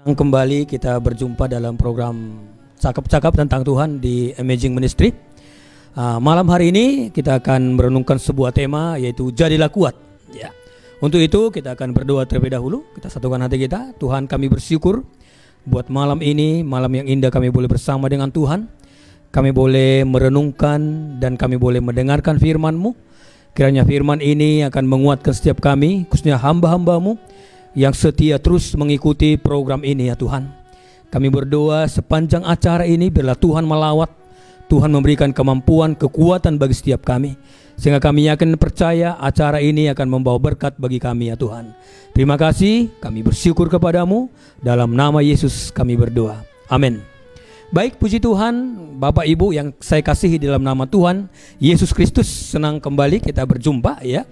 Kembali kita berjumpa dalam program Cakap-Cakap tentang Tuhan di Amazing Ministry. Malam hari ini kita akan merenungkan sebuah tema, yaitu Jadilah Kuat. Ya. Untuk itu kita akan berdoa terlebih dahulu. Kita satukan hati kita. Tuhan, kami bersyukur buat malam ini, malam yang indah kami boleh bersama dengan Tuhan. Kami boleh merenungkan dan kami boleh mendengarkan firman-Mu. Kiranya firman ini akan menguatkan setiap kami, khususnya hamba-hamba-Mu yang setia terus mengikuti program ini, ya Tuhan. Kami berdoa sepanjang acara ini biarlah Tuhan melawat, Tuhan memberikan kemampuan, kekuatan bagi setiap kami, sehingga kami yakin percaya acara ini akan membawa berkat bagi kami, ya Tuhan. Terima kasih, kami bersyukur kepadamu, dalam nama Yesus kami berdoa, amin. Baik, puji Tuhan, Bapak Ibu yang saya kasihi dalam nama Tuhan Yesus Kristus, senang kembali kita berjumpa, ya.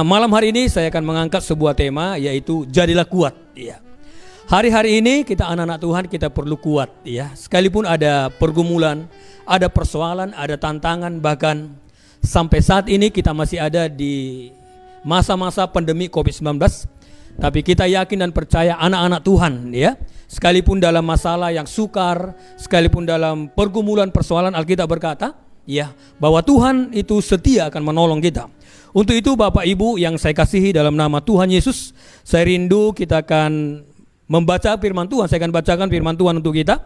Malam hari ini saya akan mengangkat sebuah tema, yaitu Jadilah Kuat, ya. Hari-hari ini kita anak-anak Tuhan, kita perlu kuat, ya. Sekalipun ada pergumulan, ada persoalan, ada tantangan, bahkan sampai saat ini kita masih ada di masa-masa pandemi COVID-19, tapi kita yakin dan percaya anak-anak Tuhan, ya, sekalipun dalam masalah yang sukar, sekalipun dalam pergumulan persoalan, Alkitab berkata, ya, bahwa Tuhan itu setia akan menolong kita. Untuk itu Bapak Ibu yang saya kasihi dalam nama Tuhan Yesus, saya rindu kita akan membaca firman Tuhan. Saya akan bacakan firman Tuhan untuk kita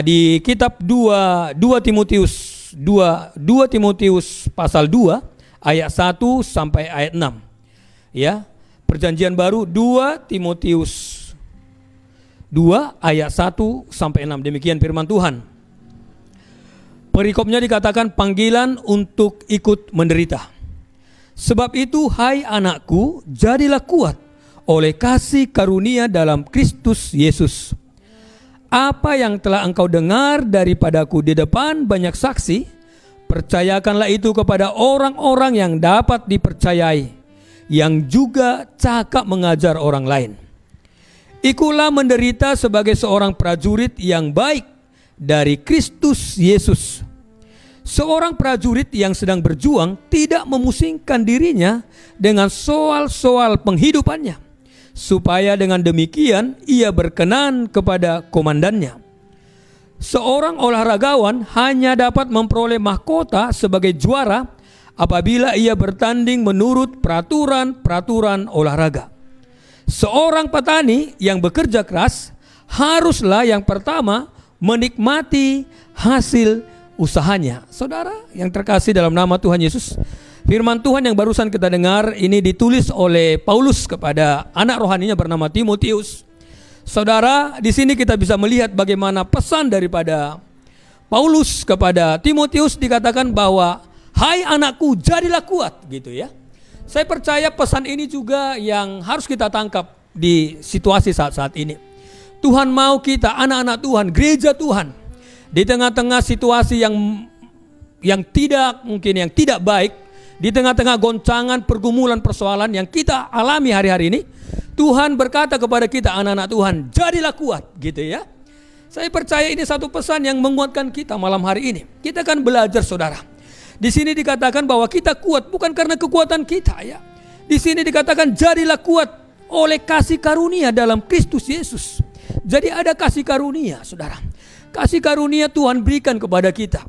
di kitab 2 Timotius pasal 2 ayat 1 sampai ayat 6. Ya, Perjanjian Baru 2 Timotius 2 ayat 1 sampai 6. Demikian firman Tuhan. Perikopnya dikatakan panggilan untuk ikut menderita. Sebab itu, hai anakku, jadilah kuat oleh kasih karunia dalam Kristus Yesus. Apa yang telah engkau dengar daripadaku di depan banyak saksi, percayakanlah itu kepada orang-orang yang dapat dipercayai, yang juga cakap mengajar orang lain. Ikutlah menderita sebagai seorang prajurit yang baik dari Kristus Yesus. Seorang prajurit yang sedang berjuang tidak memusingkan dirinya dengan soal-soal penghidupannya, supaya dengan demikian ia berkenan kepada komandannya. Seorang olahragawan hanya dapat memperoleh mahkota sebagai juara apabila ia bertanding menurut peraturan-peraturan olahraga. Seorang petani yang bekerja keras haruslah yang pertama menikmati hasil usahanya. Saudara yang terkasih dalam nama Tuhan Yesus, firman Tuhan yang barusan kita dengar ini ditulis oleh Paulus kepada anak rohaninya bernama Timotius. Saudara, di sini kita bisa melihat bagaimana pesan daripada Paulus kepada Timotius, dikatakan bahwa hai anakku, jadilah kuat, gitu ya. Saya percaya pesan ini juga yang harus kita tangkap di situasi saat-saat ini. Tuhan mau kita, anak-anak Tuhan, gereja Tuhan, di tengah-tengah situasi yang tidak baik, di tengah-tengah goncangan, pergumulan, persoalan yang kita alami hari-hari ini, Tuhan berkata kepada kita, anak-anak Tuhan, jadilah kuat, gitu ya. Saya percaya ini satu pesan yang menguatkan kita malam hari ini. Kita akan belajar, saudara. Di sini dikatakan bahwa kita kuat bukan karena kekuatan kita, ya. Di sini dikatakan jadilah kuat oleh kasih karunia dalam Kristus Yesus. Jadi ada kasih karunia, saudara. Kasih karunia Tuhan berikan kepada kita.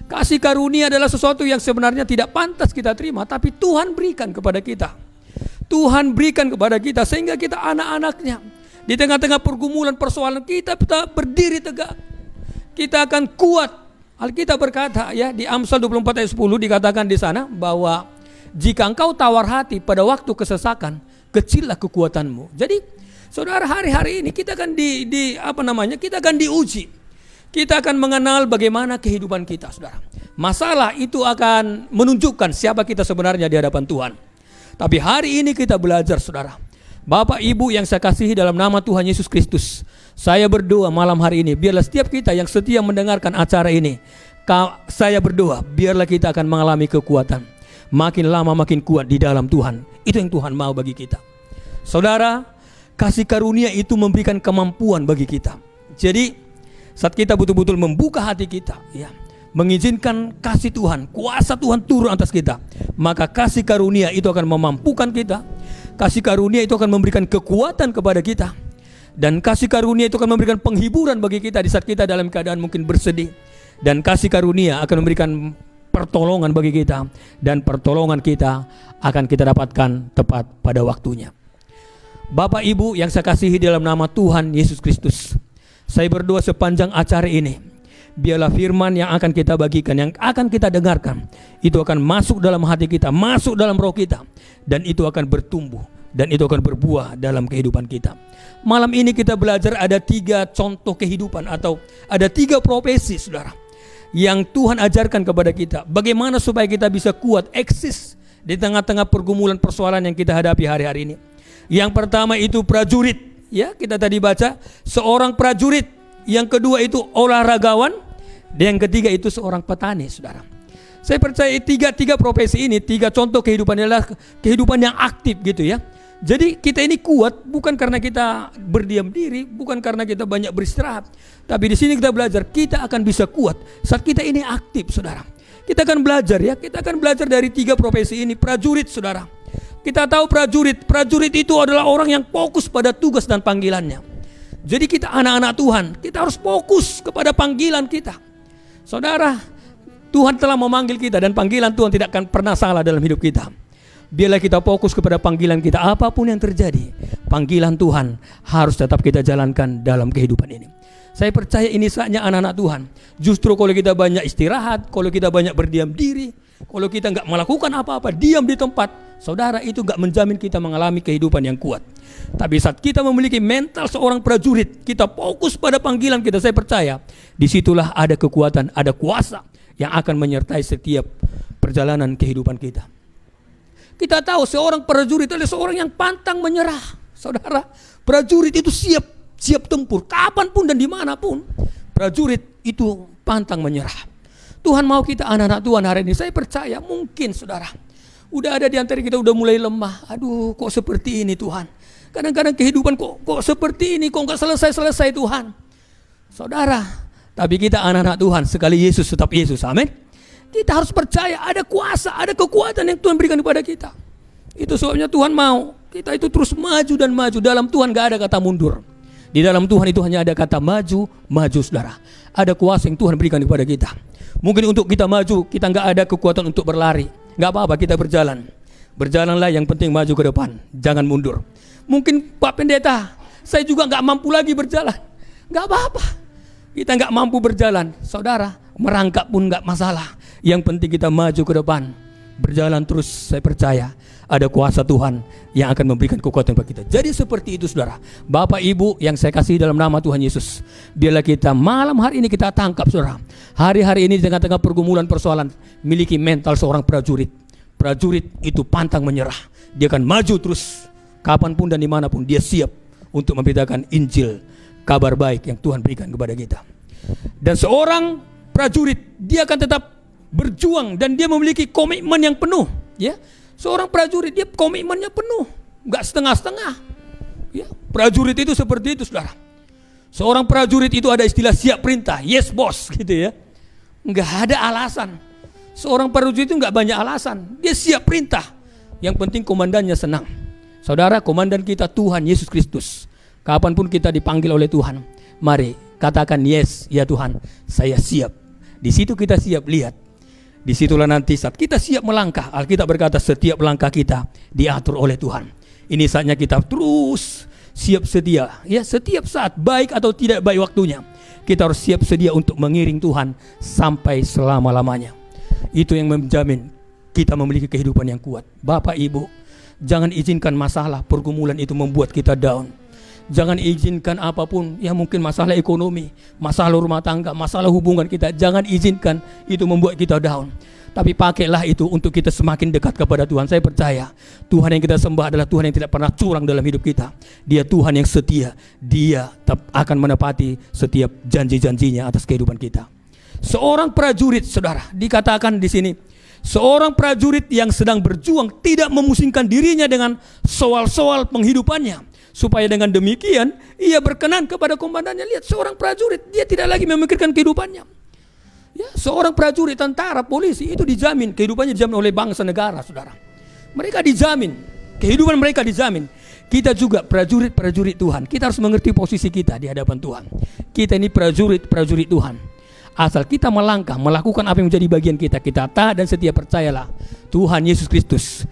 Kasih karunia adalah sesuatu yang sebenarnya tidak pantas kita terima, tapi Tuhan berikan kepada kita. Tuhan berikan kepada kita sehingga kita anak-anaknya. Di tengah-tengah pergumulan persoalan kita berdiri tegak. Kita akan kuat. Alkitab berkata, ya, di Amsal 24 ayat 10 dikatakan di sana bahwa jika engkau tawar hati pada waktu kesesakan, kecillah kekuatanmu. Jadi saudara, hari-hari ini kita akan kita akan diuji. Kita akan mengenal bagaimana kehidupan kita, saudara. Masalah itu akan menunjukkan siapa kita sebenarnya di hadapan Tuhan. Tapi hari ini kita belajar, saudara. Bapak Ibu yang saya kasihi dalam nama Tuhan Yesus Kristus, saya berdoa malam hari ini, biarlah setiap kita yang setia mendengarkan acara ini, saya berdoa, biarlah kita akan mengalami kekuatan. Makin lama makin kuat di dalam Tuhan. Itu yang Tuhan mau bagi kita. Saudara, kasih karunia itu memberikan kemampuan bagi kita. Jadi saat kita betul-betul membuka hati kita, ya, mengizinkan kasih Tuhan, kuasa Tuhan turun atas kita, maka kasih karunia itu akan memampukan kita. Kasih karunia itu akan memberikan kekuatan kepada kita. Dan kasih karunia itu akan memberikan penghiburan bagi kita di saat kita dalam keadaan mungkin bersedih. Dan kasih karunia akan memberikan pertolongan bagi kita, dan pertolongan kita akan kita dapatkan tepat pada waktunya. Bapak Ibu yang saya kasihi dalam nama Tuhan Yesus Kristus, saya berdoa sepanjang acara ini, biarlah firman yang akan kita bagikan, yang akan kita dengarkan, itu akan masuk dalam hati kita, masuk dalam roh kita, dan itu akan bertumbuh, dan itu akan berbuah dalam kehidupan kita. Malam ini kita belajar ada 3 contoh kehidupan, atau ada 3 profesi, saudara, yang Tuhan ajarkan kepada kita. Bagaimana supaya kita bisa kuat, eksis di tengah-tengah pergumulan persoalan yang kita hadapi hari-hari ini. Yang pertama itu prajurit. Ya, kita tadi baca seorang prajurit. Yang kedua itu olahragawan. Dan yang ketiga itu seorang petani, saudara. Saya percaya tiga profesi ini, 3 contoh kehidupan adalah kehidupan yang aktif gitu ya. Jadi kita ini kuat bukan karena kita berdiam diri, bukan karena kita banyak beristirahat. Tapi di sini kita belajar, kita akan bisa kuat saat kita ini aktif, saudara. Kita akan belajar ya, kita akan belajar dari 3 profesi ini. Prajurit, saudara. Kita tahu prajurit itu adalah orang yang fokus pada tugas dan panggilannya. Jadi kita anak-anak Tuhan, kita harus fokus kepada panggilan kita. Saudara, Tuhan telah memanggil kita dan panggilan Tuhan tidak akan pernah salah dalam hidup kita. Biarlah kita fokus kepada panggilan kita, apapun yang terjadi, panggilan Tuhan harus tetap kita jalankan dalam kehidupan ini. Saya percaya ini saatnya anak-anak Tuhan. Justru kalau kita banyak istirahat, kalau kita banyak berdiam diri, kalau kita nggak melakukan apa-apa, diam di tempat, saudara, itu nggak menjamin kita mengalami kehidupan yang kuat. Tapi saat kita memiliki mental seorang prajurit, kita fokus pada panggilan kita, saya percaya disitulah ada kekuatan, ada kuasa yang akan menyertai setiap perjalanan kehidupan kita. Kita tahu seorang prajurit adalah seorang yang pantang menyerah. Saudara, prajurit itu siap tempur, kapanpun dan dimanapun. Prajurit itu pantang menyerah. Tuhan mau kita anak-anak Tuhan hari ini, saya percaya mungkin saudara, udah ada di antara kita udah mulai lemah. Aduh, kok seperti ini Tuhan. Kadang-kadang kehidupan kok seperti ini, kok nggak selesai-selesai Tuhan. Saudara, tapi kita anak-anak Tuhan, sekali Yesus tetap Yesus, amin. Kita harus percaya ada kuasa, ada kekuatan yang Tuhan berikan kepada kita. Itu sebabnya Tuhan mau kita itu terus maju dan maju. Dalam Tuhan gak ada kata mundur. Di dalam Tuhan itu hanya ada kata maju, maju, saudara. Ada kuasa yang Tuhan berikan kepada kita. Mungkin untuk kita maju, kita gak ada kekuatan untuk berlari. Gak apa-apa, kita berjalan. Berjalanlah, yang penting maju ke depan, jangan mundur. Mungkin Pak Pendeta, saya juga gak mampu lagi berjalan. Gak apa-apa, kita gak mampu berjalan. Saudara, merangkak pun gak masalah. Yang penting kita maju ke depan, berjalan terus. Saya percaya ada kuasa Tuhan yang akan memberikan kekuatan bagi kita. Jadi seperti itu saudara, Bapak Ibu yang saya kasih dalam nama Tuhan Yesus, biarlah kita malam hari ini kita tangkap saudara, hari-hari ini di tengah-tengah pergumulan persoalan, miliki mental seorang prajurit. Prajurit itu pantang menyerah. Dia akan maju terus, kapanpun dan dimanapun dia siap untuk memberitakan Injil, kabar baik yang Tuhan berikan kepada kita. Dan seorang prajurit, dia akan tetap berjuang dan dia memiliki komitmen yang penuh, ya. Seorang prajurit dia komitmennya penuh, enggak setengah-setengah. Ya, prajurit itu seperti itu, saudara. Seorang prajurit itu ada istilah siap perintah, yes boss, gitu ya. Enggak ada alasan. Seorang prajurit itu enggak banyak alasan, dia siap perintah. Yang penting komandannya senang. Saudara, komandan kita Tuhan Yesus Kristus. Kapanpun kita dipanggil oleh Tuhan, mari katakan yes, ya Tuhan, saya siap. Di situ kita siap, lihat. Disitulah nanti saat kita siap melangkah, Alkitab berkata setiap langkah kita diatur oleh Tuhan. Ini saatnya kita terus siap sedia, ya, setiap saat baik atau tidak baik waktunya, kita harus siap sedia untuk mengiring Tuhan sampai selama-lamanya. Itu yang menjamin kita memiliki kehidupan yang kuat. Bapak Ibu, jangan izinkan masalah pergumulan itu membuat kita down. Jangan izinkan apapun yang mungkin masalah ekonomi, masalah rumah tangga, masalah hubungan kita, jangan izinkan itu membuat kita down. Tapi pakailah itu untuk kita semakin dekat kepada Tuhan. Saya percaya Tuhan yang kita sembah adalah Tuhan yang tidak pernah curang dalam hidup kita. Dia Tuhan yang setia. Dia akan menepati setiap janji-janjinya atas kehidupan kita. Seorang prajurit, saudara, dikatakan di sini, seorang prajurit yang sedang berjuang tidak memusingkan dirinya dengan soal-soal penghidupannya. Supaya dengan demikian ia berkenan kepada komandannya. Lihat, seorang prajurit, dia tidak lagi memikirkan kehidupannya. Ya, seorang prajurit, tentara, polisi itu dijamin, kehidupannya dijamin oleh bangsa negara, saudara. Mereka dijamin, kehidupan mereka dijamin. Kita juga prajurit-prajurit Tuhan. Kita harus mengerti posisi kita di hadapan Tuhan. Kita ini prajurit-prajurit Tuhan. Asal kita melangkah, melakukan apa yang menjadi bagian kita, kita taat dan setia, percayalah Tuhan Yesus Kristus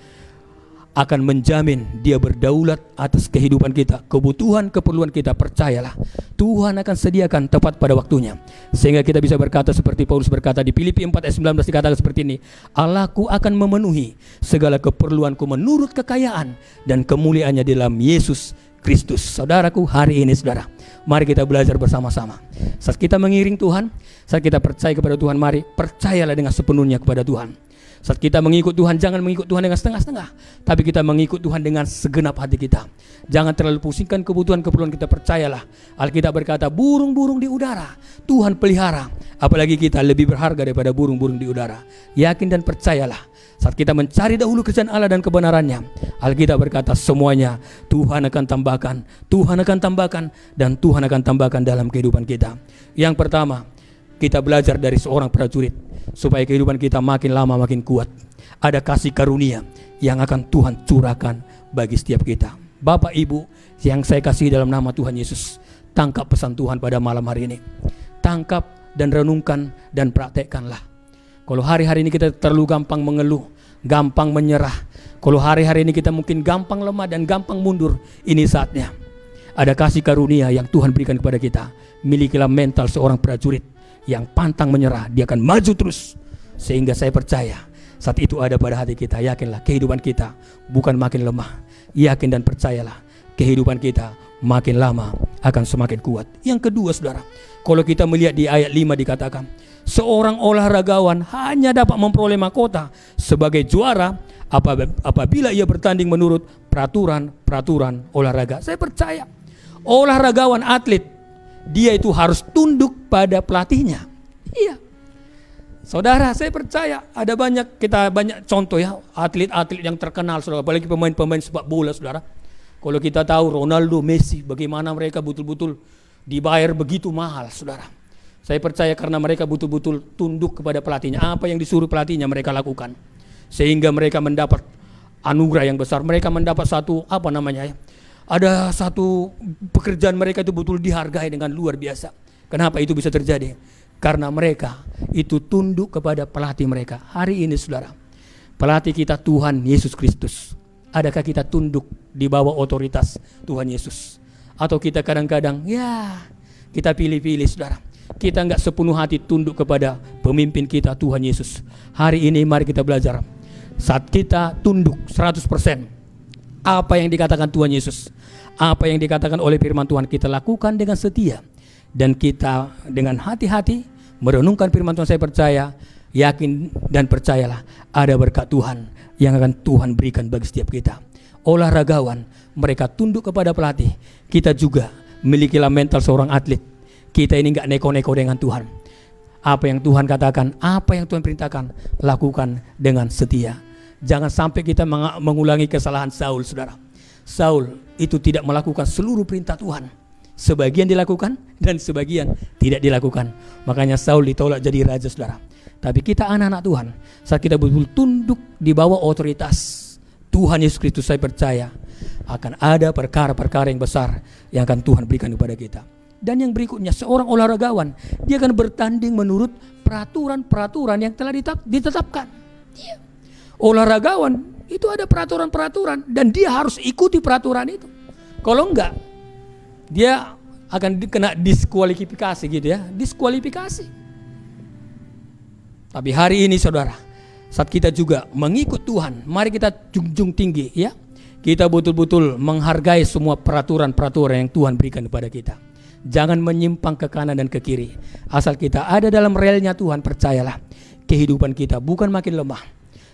akan menjamin Dia berdaulat atas kehidupan kita, kebutuhan, keperluan kita. Percayalah, Tuhan akan sediakan tepat pada waktunya. Sehingga kita bisa berkata seperti Paulus berkata di Filipi 4 ayat 19, dikatakan seperti ini, Allahku akan memenuhi segala keperluanku menurut kekayaan dan kemuliaannya dalam Yesus Kristus. Saudaraku, hari ini saudara, mari kita belajar bersama-sama. Saat kita mengiring Tuhan, saat kita percaya kepada Tuhan, mari percayalah dengan sepenuhnya kepada Tuhan. Saat kita mengikut Tuhan, jangan mengikut Tuhan dengan setengah-setengah, tapi kita mengikut Tuhan dengan segenap hati kita. Jangan terlalu pusingkan kebutuhan keperluan kita. Percayalah, Alkitab berkata burung-burung di udara Tuhan pelihara, apalagi kita lebih berharga daripada burung-burung di udara. Yakin dan percayalah, saat kita mencari dahulu kerajaan Allah dan kebenarannya, Alkitab berkata semuanya Tuhan akan tambahkan, Tuhan akan tambahkan, dan Tuhan akan tambahkan dalam kehidupan kita. Yang pertama, kita belajar dari seorang prajurit supaya kehidupan kita makin lama makin kuat. Ada kasih karunia yang akan Tuhan curahkan bagi setiap kita. Bapak Ibu yang saya kasih dalam nama Tuhan Yesus, tangkap pesan Tuhan pada malam hari ini. Tangkap dan renungkan dan praktekkanlah. Kalau hari-hari ini kita terlalu gampang mengeluh, gampang menyerah, kalau hari-hari ini kita mungkin gampang lemah dan gampang mundur, ini saatnya ada kasih karunia yang Tuhan berikan kepada kita. Milikilah mental seorang prajurit yang pantang menyerah, dia akan maju terus. Sehingga saya percaya saat itu ada pada hati kita. Yakinlah kehidupan kita bukan makin lemah. Yakin dan percayalah kehidupan kita makin lama akan semakin kuat. Yang kedua saudara, kalau kita melihat di ayat 5 dikatakan, seorang olahragawan hanya dapat memperoleh mahkota sebagai juara apabila ia bertanding menurut peraturan olahraga. Saya percaya olahragawan, atlet, dia itu harus tunduk pada pelatihnya. Iya. Saudara, saya percaya ada banyak contoh ya, atlet-atlet yang terkenal saudara, apalagi pemain-pemain sepak bola saudara. Kalau kita tahu Ronaldo, Messi, bagaimana mereka betul-betul dibayar begitu mahal saudara. Saya percaya karena mereka betul-betul tunduk kepada pelatihnya. Apa yang disuruh pelatihnya mereka lakukan. Sehingga mereka mendapat anugerah yang besar. Mereka mendapat ada satu pekerjaan mereka itu betul dihargai dengan luar biasa. Kenapa itu bisa terjadi? Karena mereka itu tunduk kepada pelatih mereka. Hari ini saudara, pelatih kita Tuhan Yesus Kristus. Adakah kita tunduk di bawah otoritas Tuhan Yesus? Atau kita kadang-kadang kita pilih-pilih saudara. Kita enggak sepenuh hati tunduk kepada pemimpin kita Tuhan Yesus. Hari ini mari kita belajar. Saat kita tunduk 100%, apa yang dikatakan Tuhan Yesus, apa yang dikatakan oleh firman Tuhan, kita lakukan dengan setia. Dan kita dengan hati-hati merenungkan firman Tuhan. Saya percaya, yakin dan percayalah ada berkat Tuhan yang akan Tuhan berikan bagi setiap kita. Olahragawan, mereka tunduk kepada pelatih. Kita juga milikilah mental seorang atlet. Kita ini enggak neko-neko dengan Tuhan. Apa yang Tuhan katakan, apa yang Tuhan perintahkan, lakukan dengan setia. Jangan sampai kita mengulangi kesalahan Saul saudara. Saul itu tidak melakukan seluruh perintah Tuhan. Sebagian dilakukan dan sebagian tidak dilakukan. Makanya Saul ditolak jadi raja saudara. Tapi kita anak-anak Tuhan, saat kita betul-betul tunduk di bawah otoritas Tuhan Yesus Kristus, saya percaya akan ada perkara-perkara yang besar yang akan Tuhan berikan kepada kita. Dan yang berikutnya, seorang olahragawan, dia akan bertanding menurut peraturan-peraturan yang telah ditetapkan. Olahragawan itu ada peraturan-peraturan dan dia harus ikuti peraturan itu. Kalau enggak, dia akan kena diskualifikasi gitu ya, diskualifikasi. Tapi hari ini saudara, saat kita juga mengikut Tuhan, mari kita junjung tinggi ya. Kita betul-betul menghargai semua peraturan-peraturan yang Tuhan berikan kepada kita. Jangan menyimpang ke kanan dan ke kiri. Asal kita ada dalam relnya Tuhan, percayalah kehidupan kita bukan makin lemah.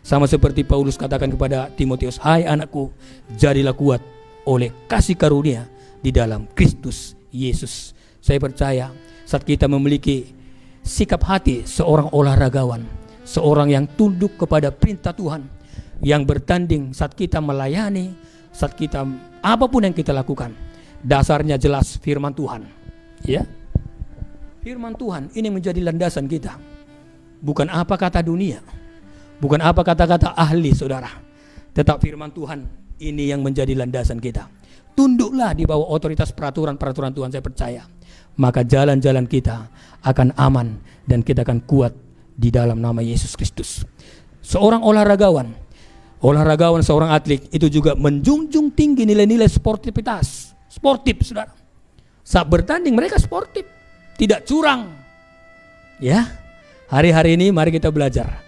Sama seperti Paulus katakan kepada Timotius, hai anakku, jadilah kuat oleh kasih karunia di dalam Kristus Yesus. Saya percaya saat kita memiliki sikap hati seorang olahragawan, seorang yang tunduk kepada perintah Tuhan, yang bertanding saat kita melayani, saat kita apapun yang kita lakukan, dasarnya jelas firman Tuhan. Ya, firman Tuhan ini menjadi landasan kita, bukan apa kata dunia, bukan apa kata-kata ahli saudara. Tetap firman Tuhan Ini yang menjadi landasan kita. Tunduklah di bawah otoritas peraturan-peraturan Tuhan, saya percaya. Maka jalan-jalan kita akan aman dan kita akan kuat di dalam nama Yesus Kristus. Seorang olahragawan, seorang atlet itu juga menjunjung tinggi nilai-nilai sportivitas. Sportif, saudara. Saat bertanding mereka sportif, tidak curang. Ya, hari-hari ini mari kita belajar.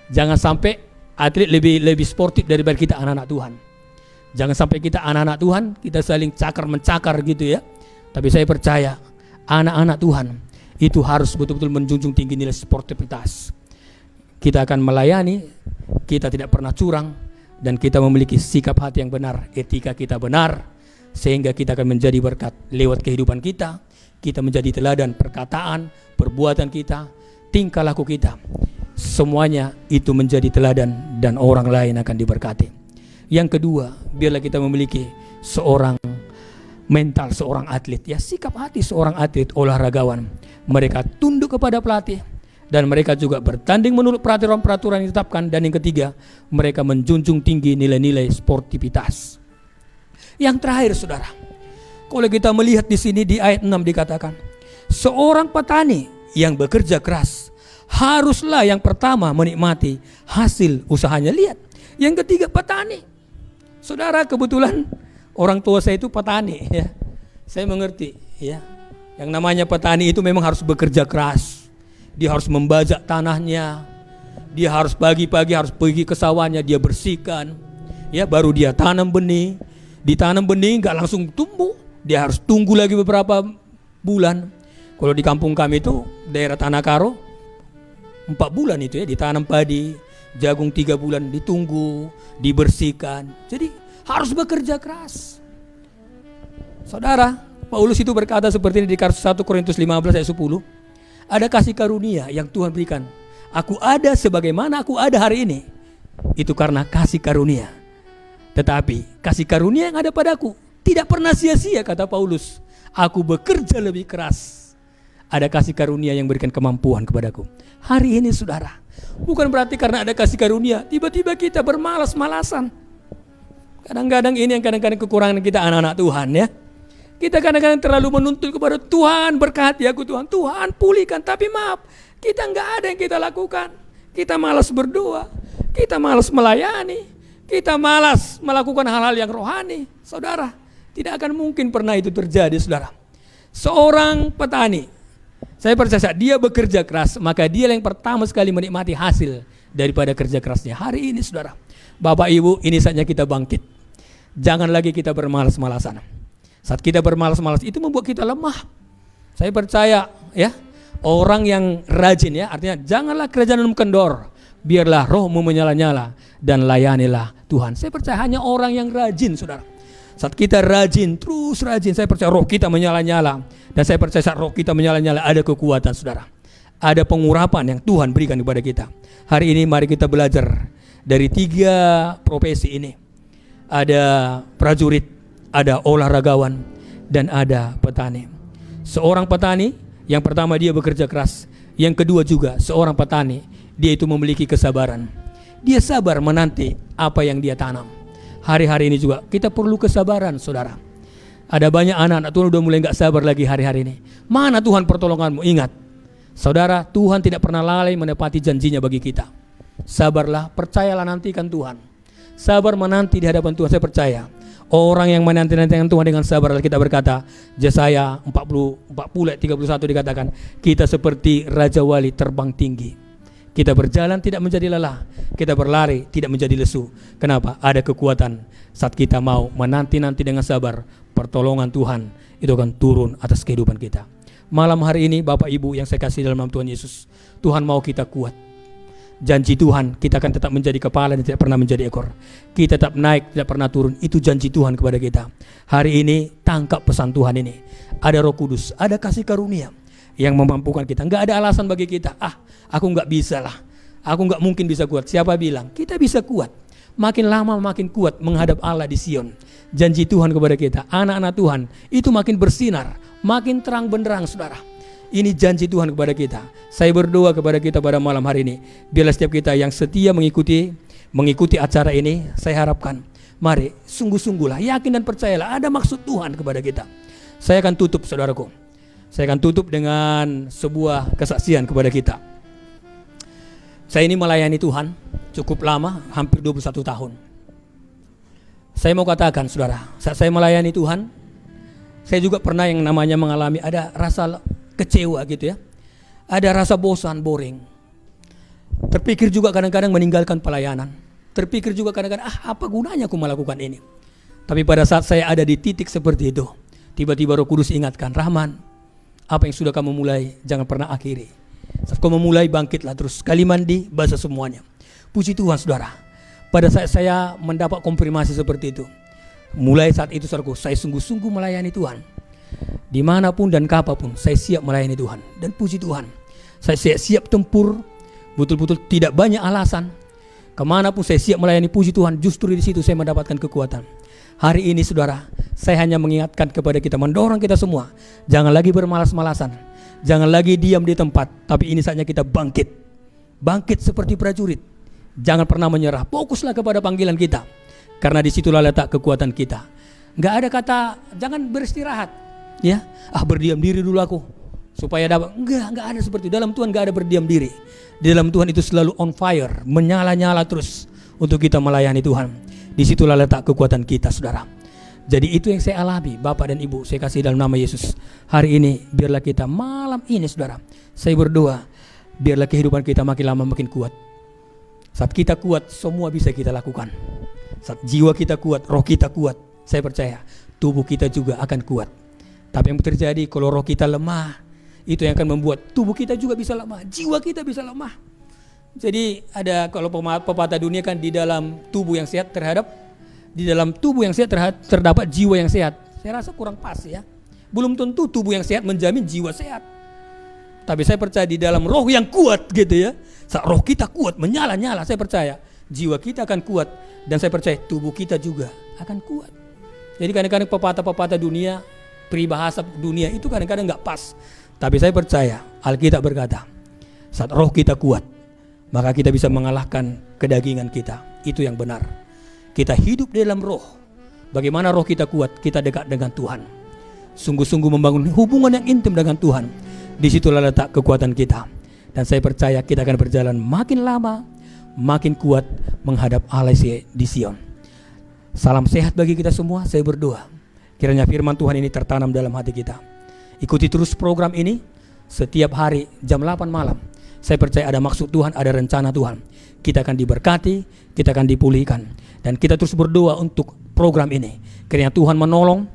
Jangan sampai atlet lebih sportif daripada kita anak-anak Tuhan. Jangan sampai kita anak-anak Tuhan kita saling cakar-mencakar gitu ya. Tapi saya percaya anak-anak Tuhan itu harus betul-betul menjunjung tinggi nilai sportivitas. Kita akan melayani, kita tidak pernah curang, dan kita memiliki sikap hati yang benar, etika kita benar, sehingga kita akan menjadi berkat lewat kehidupan kita. Kita menjadi teladan perkataan, perbuatan kita, tingkah laku kita. Semuanya itu menjadi teladan dan orang lain akan diberkati. Yang kedua, biarlah kita memiliki seorang mental seorang atlet, ya, sikap hati seorang atlet olahragawan. Mereka tunduk kepada pelatih dan mereka juga bertanding menurut peraturan-peraturan yang ditetapkan. Dan yang ketiga, mereka menjunjung tinggi nilai-nilai sportivitas. Yang terakhir, saudara, kalau kita melihat di sini di ayat 6 dikatakan, seorang petani yang bekerja keras haruslah yang pertama menikmati hasil usahanya. Lihat, yang ketiga petani. Saudara, kebetulan orang tua saya itu petani, ya. Saya mengerti, ya. Yang namanya petani itu memang harus bekerja keras. Dia harus membajak tanahnya. Dia harus pagi-pagi harus pergi ke sawahnya, dia bersihkan. Ya, baru dia tanam benih. Ditanam benih enggak langsung tumbuh. Dia harus tunggu lagi beberapa bulan. Kalau di kampung kami itu daerah Tanah Karo 4 bulan itu ya ditanam padi, jagung 3 bulan ditunggu, dibersihkan. Jadi harus bekerja keras. Saudara, Paulus itu berkata seperti ini di 1 Korintus 15 ayat 10. Ada kasih karunia yang Tuhan berikan. Aku ada sebagaimana aku ada hari ini. Itu karena kasih karunia. Tetapi kasih karunia yang ada padaku tidak pernah sia-sia, kata Paulus. Aku bekerja lebih keras. Ada kasih karunia yang berikan kemampuan kepadaku. Hari ini, saudara, bukan berarti karena ada kasih karunia tiba-tiba kita bermalas-malasan. Kadang-kadang ini yang kadang-kadang kekurangan kita anak-anak Tuhan, ya. Kita kadang-kadang terlalu menuntut kepada Tuhan, berkati aku Tuhan, Tuhan pulihkan. Tapi maaf, kita enggak ada yang kita lakukan. Kita malas berdoa, kita malas melayani, kita malas melakukan hal-hal yang rohani. Saudara, tidak akan mungkin pernah itu terjadi, saudara. Seorang petani, saya percaya dia bekerja keras, maka dia yang pertama sekali menikmati hasil daripada kerja kerasnya. Hari ini, saudara, Bapak Ibu, ini saatnya kita bangkit. Jangan lagi kita bermalas-malasan. Saat kita bermalas-malas itu membuat kita lemah. Saya percaya, ya, orang yang rajin, ya, artinya janganlah kerajaan kendor, biarlah rohmu menyala-nyala dan layanilah Tuhan. Saya percaya hanya orang yang rajin, saudara. Saat kita rajin, terus rajin, saya percaya roh kita menyala-nyala. Dan saya percaya saat roh kita menyala-nyala ada kekuatan, saudara. Ada pengurapan yang Tuhan berikan kepada kita. Hari ini mari kita belajar dari 3 profesi ini. Ada prajurit, ada olahragawan, dan ada petani. Seorang petani, yang pertama dia bekerja keras. Yang kedua juga seorang petani, dia itu memiliki kesabaran. Dia sabar menanti apa yang dia tanam. Hari-hari ini juga kita perlu kesabaran, saudara. Ada banyak anak-anak Tuhan udah mulai gak sabar lagi hari-hari ini. Mana Tuhan pertolonganmu? Ingat, saudara, Tuhan tidak pernah lalai menepati janjinya bagi kita. Sabarlah, percayalah, nantikan Tuhan. Sabar menanti di hadapan Tuhan. Saya percaya orang yang menanti-nantikan Tuhan dengan sabar, kita berkata, Yesaya 40 ayat 31 dikatakan, kita seperti Raja Wali terbang tinggi. Kita berjalan tidak menjadi lelah, kita berlari tidak menjadi lesu. Kenapa? Ada kekuatan saat kita mau menanti-nanti dengan sabar. Pertolongan Tuhan itu akan turun atas kehidupan kita. Malam hari ini, Bapak Ibu yang saya kasih dalam nama Tuhan Yesus, Tuhan mau kita kuat. Janji Tuhan, kita akan tetap menjadi kepala dan tidak pernah menjadi ekor. Kita tetap naik, tidak pernah turun. Itu janji Tuhan kepada kita. Hari ini tangkap pesan Tuhan ini. Ada Roh Kudus, ada kasih karunia yang memampukan kita. Enggak ada alasan bagi kita, aku enggak bisa lah, aku enggak mungkin bisa kuat. Siapa bilang? Kita bisa kuat. Makin lama makin kuat menghadap Allah di Sion. Janji Tuhan kepada kita, anak-anak Tuhan itu makin bersinar, makin terang benderang, saudara. Ini janji Tuhan kepada kita. Saya berdoa kepada kita pada malam hari ini, biarlah setiap kita yang setia mengikuti acara ini, saya harapkan Mari sungguh-sungguhlah, yakin dan percayalah ada maksud Tuhan kepada kita. Saya akan tutup, saudaraku. Saya akan tutup dengan sebuah kesaksian kepada kita. Saya ini melayani Tuhan cukup lama, hampir 21 tahun. Saya mau katakan, saudara, saat saya melayani Tuhan, saya juga pernah yang namanya mengalami ada rasa kecewa gitu ya. Ada rasa bosan, boring. Terpikir juga kadang-kadang meninggalkan pelayanan. Terpikir juga kadang-kadang, apa gunanya aku melakukan ini. Tapi pada saat saya ada di titik seperti itu, tiba-tiba Roh Kudus ingatkan, Rahman, apa yang sudah kamu mulai, jangan pernah akhiri. Saat kau memulai, bangkitlah terus. Kali mandi, basah semuanya. Puji Tuhan, saudara. Pada saat saya mendapat konfirmasi seperti itu, mulai saat itu, saudaraku, saya sungguh-sungguh melayani Tuhan. Dimanapun dan kapanpun, saya siap melayani Tuhan. Dan puji Tuhan, saya siap tempur, betul-betul tidak banyak alasan. Kemanapun saya siap melayani, puji Tuhan, justru di situ saya mendapatkan kekuatan. Hari ini, saudara, saya hanya mengingatkan kepada kita, mendorong kita semua, jangan lagi bermalas-malasan, jangan lagi diam di tempat, tapi ini saatnya kita bangkit. Bangkit seperti prajurit. Jangan pernah menyerah, fokuslah kepada panggilan kita, karena disitulah letak kekuatan kita. Gak ada kata, jangan beristirahat, ya, berdiam diri dulu aku, supaya dapat. Enggak ada seperti itu. Dalam Tuhan gak ada berdiam diri. Di dalam Tuhan itu selalu on fire, menyala-nyala terus untuk kita melayani Tuhan. Disitulah letak kekuatan kita, saudara. Jadi itu yang saya alami, Bapak dan Ibu, saya kasih dalam nama Yesus. Hari ini biarlah kita malam ini, saudara, saya berdoa, biarlah kehidupan kita makin lama makin kuat. Saat kita kuat, semua bisa kita lakukan. Saat jiwa kita kuat, roh kita kuat, saya percaya tubuh kita juga akan kuat. Tapi yang terjadi kalau roh kita lemah, itu yang akan membuat tubuh kita juga bisa lemah, jiwa kita bisa lemah. Jadi ada kalau pepatah dunia kan, di dalam tubuh yang sehat terdapat jiwa yang sehat. Saya rasa kurang pas ya. Belum tentu tubuh yang sehat menjamin jiwa sehat. Tapi saya percaya di dalam roh yang kuat gitu ya. Saat roh kita kuat, menyala-nyala, saya percaya jiwa kita akan kuat. Dan saya percaya tubuh kita juga akan kuat. Jadi kadang-kadang pepatah-pepatah dunia, peribahasa dunia itu kadang-kadang gak pas. Tapi saya percaya Alkitab berkata, saat roh kita kuat, maka kita bisa mengalahkan kedagingan kita. Itu yang benar. Kita hidup di dalam roh. Bagaimana roh kita kuat? Kita dekat dengan Tuhan. Sungguh-sungguh membangun hubungan yang intim dengan Tuhan. Disitulah letak kekuatan kita. Dan saya percaya kita akan berjalan makin lama, makin kuat menghadap Allah di Sion. Salam sehat bagi kita semua. Saya berdoa, kiranya firman Tuhan ini tertanam dalam hati kita. Ikuti terus program ini setiap hari jam 8 malam. Saya percaya ada maksud Tuhan, ada rencana Tuhan. Kita akan diberkati, kita akan dipulihkan. Dan kita terus berdoa untuk program ini. Kiranya Tuhan menolong,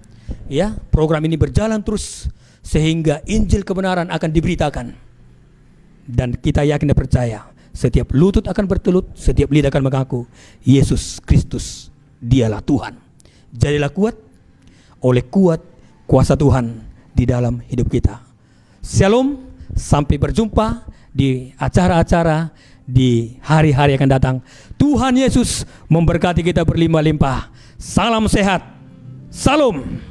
ya, program ini berjalan terus sehingga Injil kebenaran akan diberitakan. Dan kita yakin dan percaya, setiap lutut akan bertelut, setiap lidah akan mengaku Yesus Kristus, Dialah Tuhan. Jadilah kuat, oleh kuat kuasa Tuhan di dalam hidup kita. Shalom, sampai berjumpa di acara-acara di hari-hari akan datang. Tuhan Yesus memberkati kita berlimpah-limpah. Salam sehat. Salam.